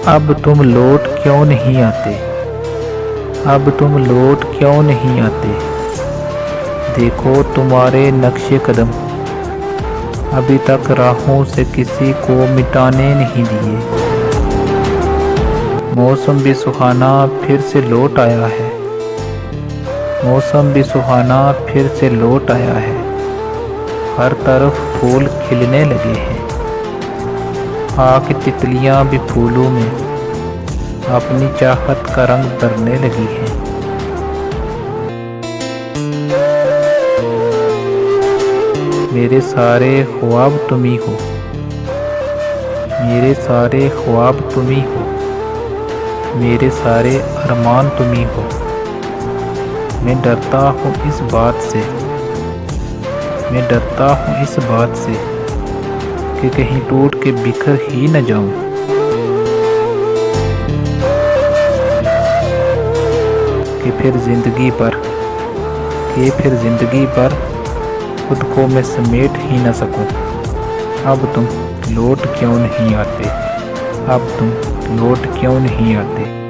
اب تم لوٹ کیوں نہیں آتے؟ اب تم لوٹ کیوں نہیں آتے؟ دیکھو تمہارے نقش قدم ابھی تک راہوں سے کسی کو مٹانے نہیں دیے۔ موسم بھی سہانا پھر سے لوٹ آیا ہے، موسم بھی سہانا پھر سے لوٹ آیا ہے، ہر طرف پھول کھلنے لگے ہیں، خاک تتلیاں بھی پھولوں میں اپنی چاہت کا رنگ بھرنے لگی ہیں۔ میرے سارے خواب تم ہی ہو، میرے سارے خواب تم ہی ہو، میرے سارے ارمان تم ہی ہو۔ میں ڈرتا ہوں اس بات سے، میں ڈرتا ہوں اس بات سے کہ کہیں ٹوٹ کے بکھر ہی نہ جاؤں۔ کہ پھر زندگی پر خود کو میں سمیٹ ہی نہ سکوں۔ اب تم لوٹ کیوں نہیں آتے؟ اب تم لوٹ کیوں نہیں آتے؟